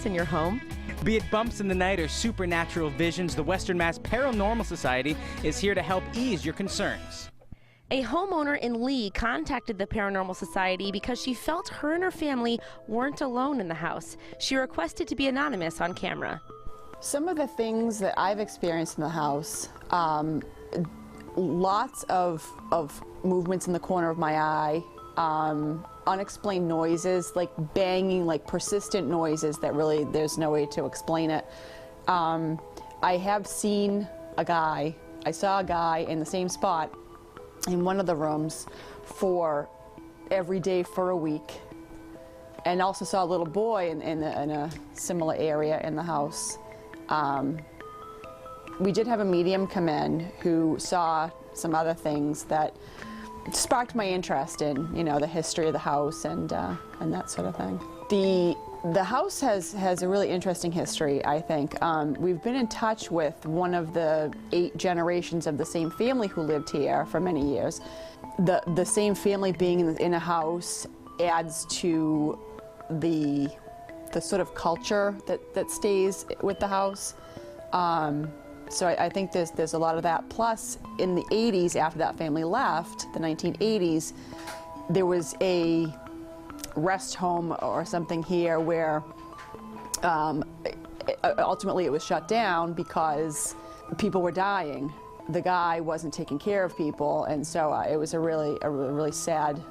in your home? Be it bumps in the night or supernatural visions, the Western Mass Paranormal Society is here to help ease your concerns. A homeowner in Lee contacted the Paranormal Society because she felt her and her family weren't alone in the house. She requested to be anonymous on camera. Some of the things that I've experienced in the house, lots of movements in the corner of my eye, unexplained noises, like banging, like persistent noises that really there's no way to explain it. I have seen a guy, I saw a guy in the same spot in one of the rooms for every day for a week, and also saw a little boy in a similar area in the house. We did have a medium come in who saw some other things that sparked my interest in, you know, the history of the house and that sort of thing. The house has a really interesting history, I think. We've been in touch with one of the 8 generations of the same family who lived here for many years. The same family being in a house adds to the sort of culture that stays with the house. So I think there's a lot of that. Plus, in the 80s, after that family left, the 1980s, there was a rest home or something here where ultimately it was shut down because people were dying. The guy wasn't taking care of people, and so it was a really sad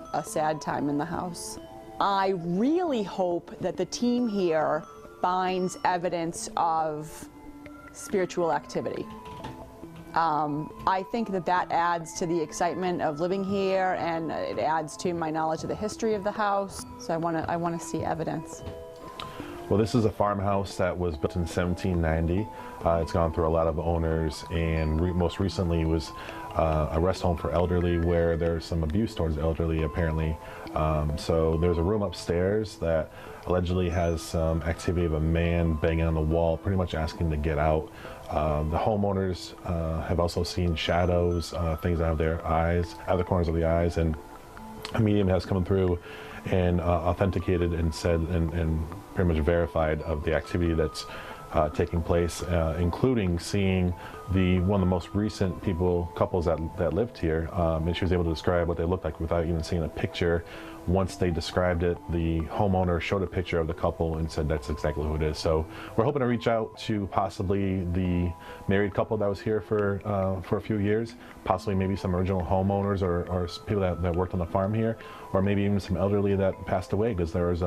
time in the house. I really hope that the team here finds evidence of spiritual activity. I think that adds to the excitement of living here, and it adds to my knowledge of the history of the house. So I want to see evidence. Well, this is a farmhouse that was built in 1790. It's gone through a lot of owners, and most recently was a rest home for elderly where there's some abuse towards the elderly apparently. So there's a room upstairs that allegedly has some activity of a man banging on the wall, pretty much asking to get out. The homeowners have also seen shadows, things out of their eyes, out of the corners of the eyes, and a medium has come through and authenticated and said and pretty much verified of the activity that's taking place, including seeing one of the most recent couples that lived here, and she was able to describe what they looked like without even seeing a picture. Once they described it, the homeowner showed a picture of the couple and said that's exactly who it is. So we're hoping to reach out to possibly the married couple that was here for a few years, possibly maybe some original homeowners or people that worked on the farm here, or maybe even some elderly that passed away, because there was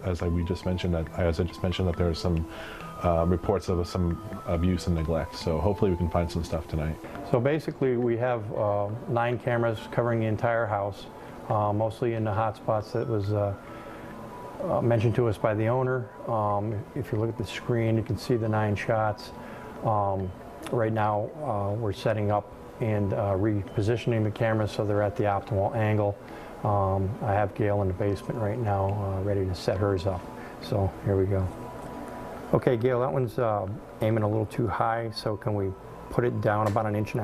as I just mentioned that there was some reports of some abuse and neglect. So hopefully we can find some stuff tonight. So basically we have 9 cameras covering the entire house, mostly in the hot spots that was mentioned to us by the owner. If you look at the screen, you can see the 9 shots. Right now we're setting up and repositioning the cameras so they're at the optimal angle. I have Gail in the basement right now ready to set hers up. So here we go. Okay, Gail, that one's aiming a little too high, so can we put it down about 1.5 inches?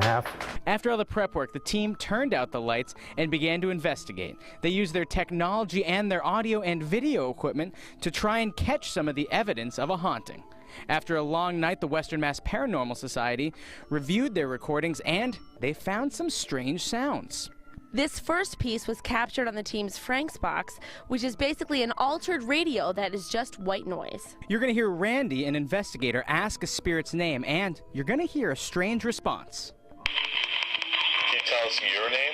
After all the prep work, the team turned out the lights and began to investigate. They used their technology and their audio and video equipment to try and catch some of the evidence of a haunting. After a long night, the Western Mass Paranormal Society reviewed their recordings, and they found some strange sounds. This first piece was captured on the team's Frank's box, which is basically an altered radio that is just white noise. You're going to hear Randy, an investigator, ask a spirit's name, and you're going to hear a strange response. Can you tell us your name?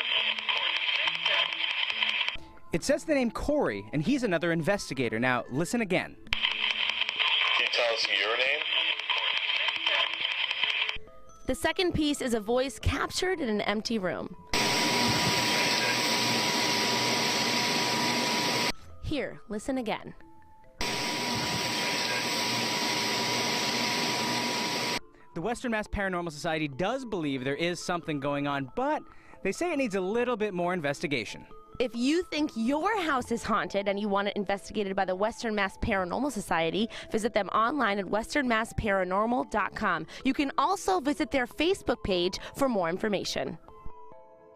It says the name Corey, and he's another investigator. Now, listen again. Can you tell us your name? The second piece is a voice captured in an empty room. Here, listen again. The Western Mass Paranormal Society does believe there is something going on, but they say it needs a little bit more investigation. If you think your house is haunted and you want it investigated by the Western Mass Paranormal Society, visit them online at westernmassparanormal.com. You can also visit their Facebook page for more information.